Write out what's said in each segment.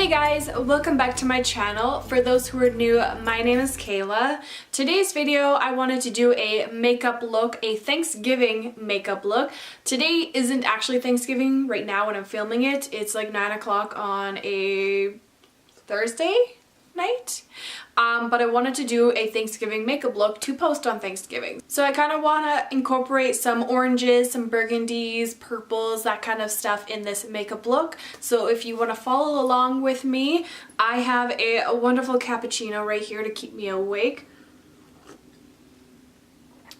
Hey guys, welcome back to my channel. For those who are new, my name is Kayla. Today's video I wanted to do a makeup look, a Thanksgiving makeup look. Today isn't actually Thanksgiving right now when I'm filming it. It's like 9 o'clock on a Thursday night. But I wanted to do a Thanksgiving makeup look to post on Thanksgiving. So I kind of want to incorporate some oranges, some burgundies, purples, that kind of stuff in this makeup look. So if you want to follow along with me, I have a wonderful cappuccino right here to keep me awake.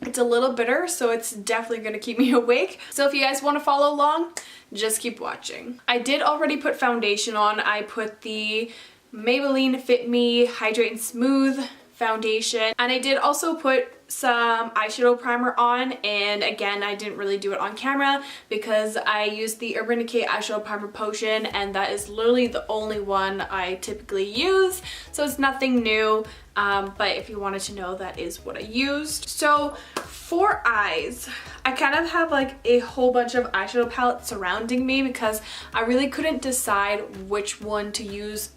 It's a little bitter, so it's definitely going to keep me awake. So if you guys want to follow along, just keep watching. I did already put foundation on. I put the Maybelline Fit Me Hydrate and Smooth foundation, and I did also put some eyeshadow primer on, and again I didn't really do it on camera because I used the Urban Decay eyeshadow primer potion, and that is literally the only one I typically use, so it's nothing new, but if you wanted to know, that is what I used. So for eyes, I kind of have like a whole bunch of eyeshadow palettes surrounding me because I really couldn't decide which one to use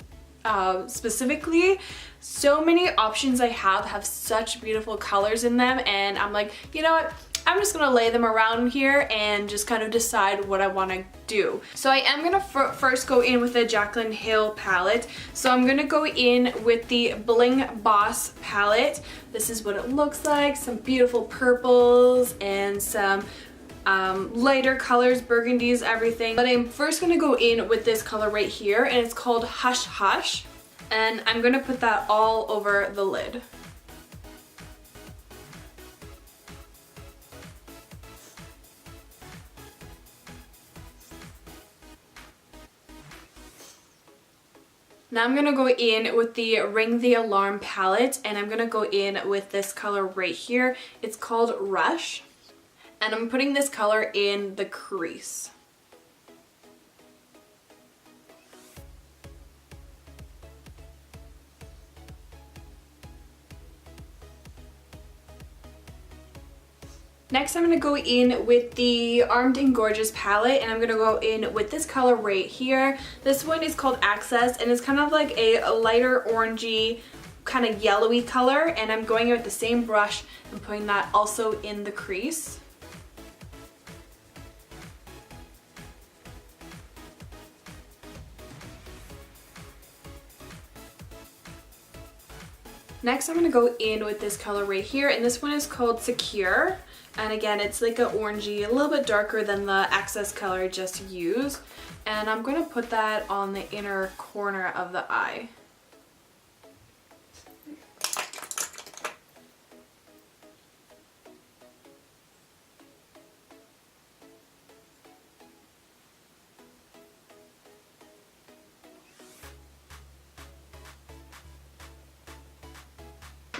specifically. So many options I have such beautiful colors in them, and I'm like, you know what, I'm just gonna lay them around here and just kind of decide what I want to do. So I am gonna first go in with the Jaclyn Hill palette. So I'm gonna go in with the Bling Boss palette. This is what it looks like, some beautiful purples and some lighter colors, burgundies, everything. But I'm first going to go in with this color right here, and it's called Hush Hush, and I'm going to put that all over the lid. Now I'm going to go in with the Ring the Alarm palette, and I'm going to go in with this color right here. It's called Rush. And I'm putting this color in the crease. Next I'm going to go in with the Armed and Gorgeous palette, and I'm going to go in with this color right here. This one is called Access, and it's kind of like a lighter orangey, kind of yellowy color, and I'm going in with the same brush and putting that also in the crease. Next I'm going to go in with this color right here, and this one is called Secure, and again it's like an orangey, a little bit darker than the Access color I just used, and I'm going to put that on the inner corner of the eye.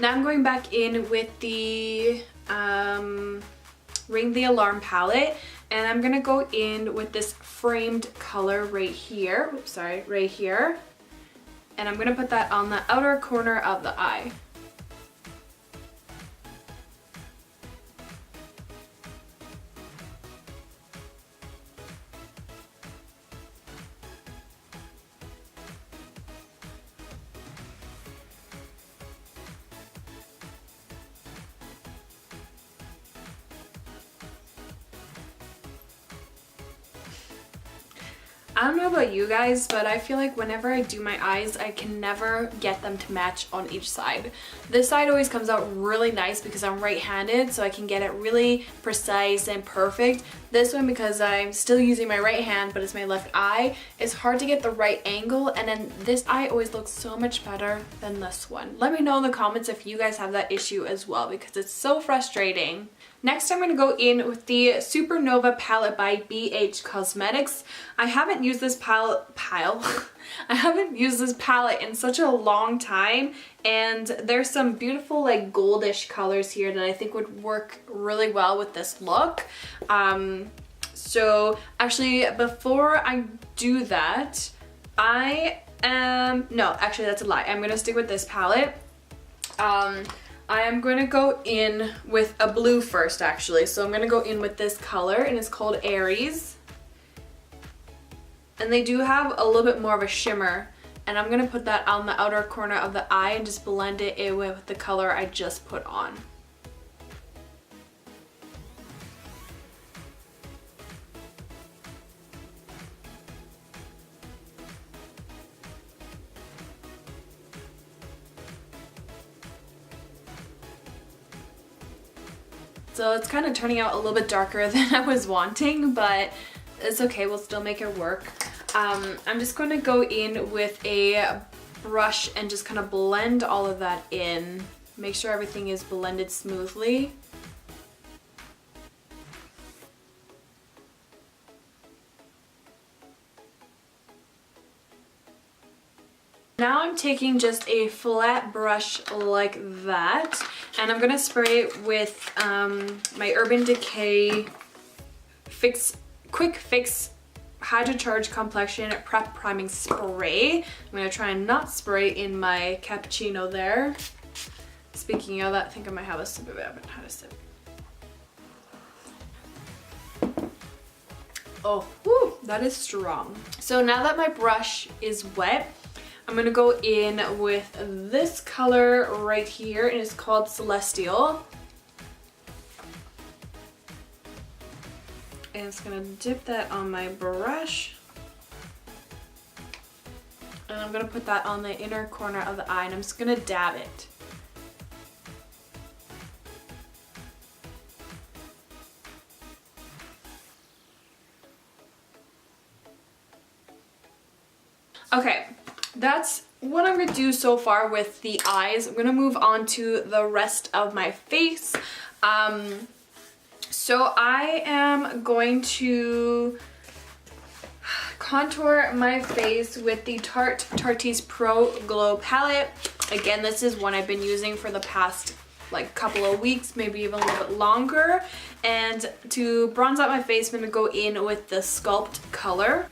Now I'm going back in with the Ring the Alarm palette, and I'm gonna go in with this framed color right here. Oops, sorry, right here. And I'm gonna put that on the outer corner of the eye. I don't know about you guys, but I feel like whenever I do my eyes, I can never get them to match on each side. This side always comes out really nice because I'm right-handed, so I can get it really precise and perfect. This one, because I'm still using my right hand, but it's my left eye, it's hard to get the right angle, and then this eye always looks so much better than this one. Let me know in the comments if you guys have that issue as well, because it's so frustrating. Next, I'm going to go in with the Supernova palette by BH Cosmetics. I haven't used this I haven't used this palette in such a long time, and there's some beautiful like goldish colors here that I think would work really well with this look. So actually, before I do that, no, actually that's a lie. I'm going to stick with this palette. I am going to go in with a blue first, actually. So I'm going to go in with this color, and it's called Aries. And they do have a little bit more of a shimmer And I'm gonna put that on the outer corner of the eye and just blend it in with the color I just put on. So it's kind of turning out a little bit darker than I was wanting, but it's okay, we'll still make it work. I'm just going to go in with a brush and just kind of blend all of that in. Make sure everything is blended smoothly. Now I'm taking just a flat brush like that, and I'm gonna spray it with my Urban Decay Quick Fix Hydro Charge Complexion Prep Priming Spray. I'm gonna try and not spray in my cappuccino there. Speaking of that, I think I might have a sip of it. I haven't had a sip. Oh, whew, that is strong. So now that my brush is wet, I'm gonna go in with this color right here, and it's called Celestial. And it's gonna dip that on my brush. And I'm gonna put that on the inner corner of the eye, and I'm just gonna dab it. Okay. That's what I'm going to do so far with the eyes. I'm going to move on to the rest of my face. So I am going to contour my face with the Tarte's Pro Glow palette. Again, this is one I've been using for the past like couple of weeks, maybe even a little bit longer. And to bronze out my face, I'm going to go in with the Sculpt color.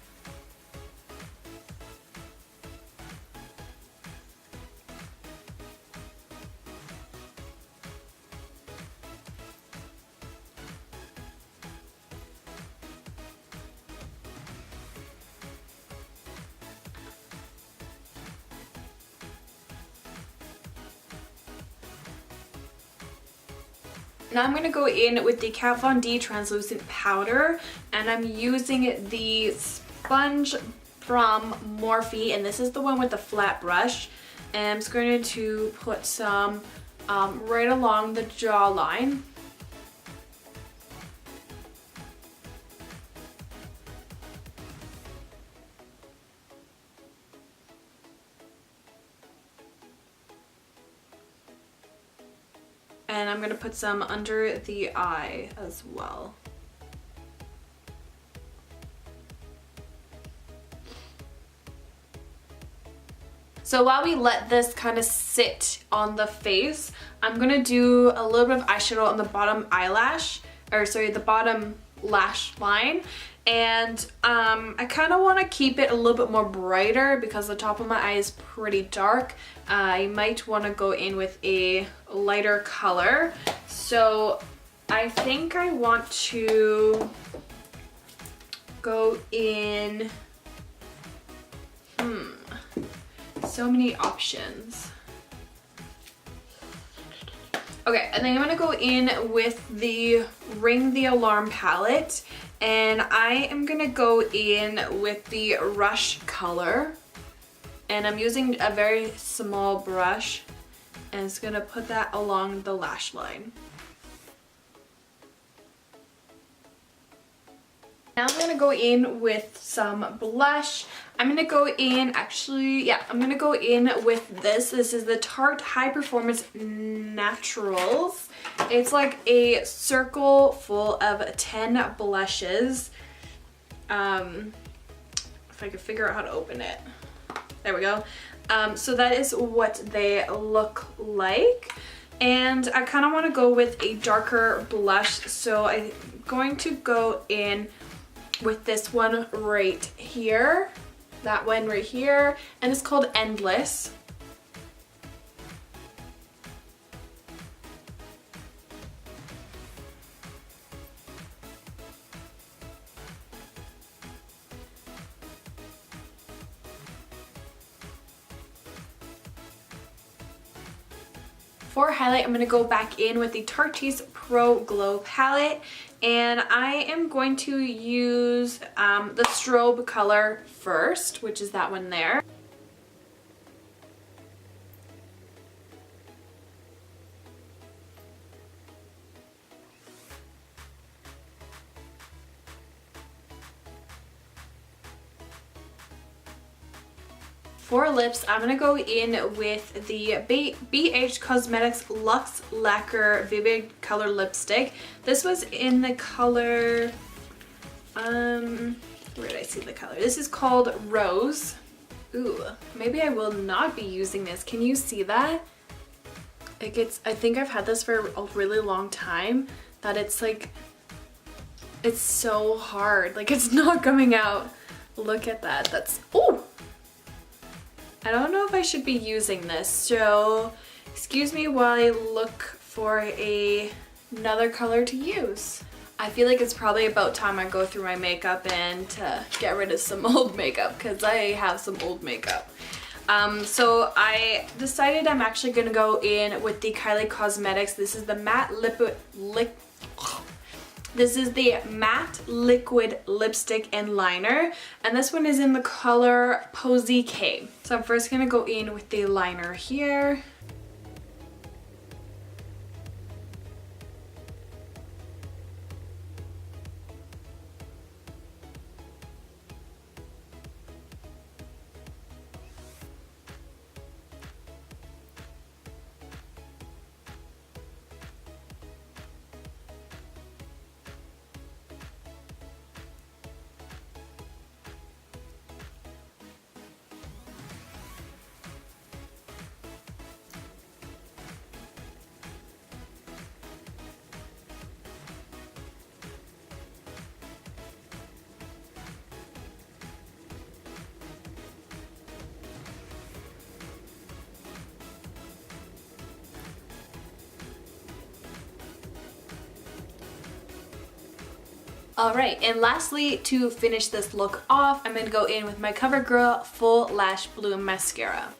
Now I'm going to go in with the Kat Von D translucent powder, and I'm using the sponge from Morphe, and this is the one with the flat brush. And I'm just going to put some right along the jawline. And I'm going to put some under the eye as well. So while we let this kind of sit on the face, I'm going to do a little bit of eyeshadow on the bottom eyelash, or sorry, the bottom lash line. And I kind of want to keep it a little bit more brighter because the top of my eye is pretty dark. I might want to go in with a lighter color. So I think I want to go in, so many options. Okay, and then I'm gonna go in with the Ring the Alarm palette, and I am gonna go in with the Rush color, and I'm using a very small brush, and it's gonna put that along the lash line. Now I'm gonna go in with some blush. I'm gonna go in, I'm gonna go in with this. This is the Tarte High Performance Naturals. It's like a circle full of 10 blushes. If I could figure out how to open it. There we go. So that is what they look like. And I kind of want to go with a darker blush. So I'm going to go in with this one right here, that one right here, and it's called Endless. For highlight, I'm going to go back in with the Tarte's Pro Glow palette, and I am going to use the strobe color first, which is that one there. For lips, I'm going to go in with the BH Cosmetics Luxe Lacquer Vivid Color Lipstick. This was in the color, where did I see the color? This is called Rose. Ooh, maybe I will not be using this. Can you see that? Like I think I've had this for a really long time, that it's like, it's so hard. Like it's not coming out. Look at that. That's, oh! I don't know if I should be using this, so excuse me while I look for another color to use. I feel like it's probably about time I go through my makeup and get rid of some old makeup, because I have some old makeup. So I decided I'm actually going to go in with the Kylie Cosmetics. This is the matte liquid lipstick and liner, and this one is in the color Posy K. So I'm first gonna go in with the liner here. Alright, and lastly, to finish this look off, I'm going to go in with my CoverGirl Full Lash Bloom Mascara.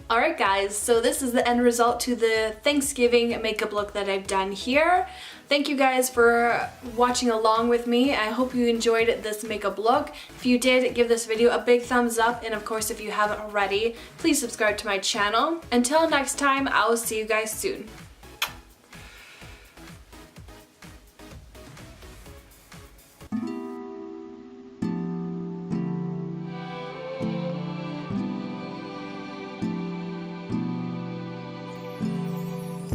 Alright guys, so this is the end result to the Thanksgiving makeup look that I've done here. Thank you guys for watching along with me. I hope you enjoyed this makeup look. If you did, give this video a big thumbs up, and of course if you haven't already, please subscribe to my channel. Until next time, I will see you guys soon.